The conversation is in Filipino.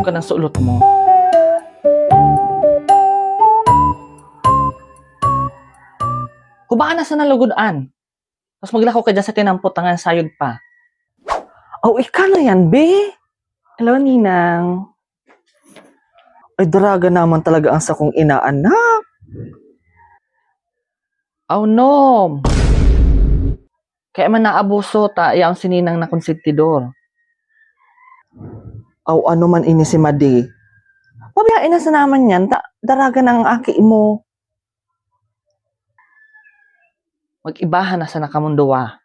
ka ng sulot mo. Kubaan na sa nalugudan. Tapos maglakaw ka dyan sa tinampot nga sayod pa. Oh, ikaw na yan, be. Hello, Ninang. Ay, daraga naman talaga ang sakong inaanak. Oh, no. Kaya man naabuso ta, iya ang sininang na konsentidor. Aw, ano man ini si Madi. Pabiyain na sa naman yan, daraga na ang aki mo. Mag-ibahan na sa nakamunduwa.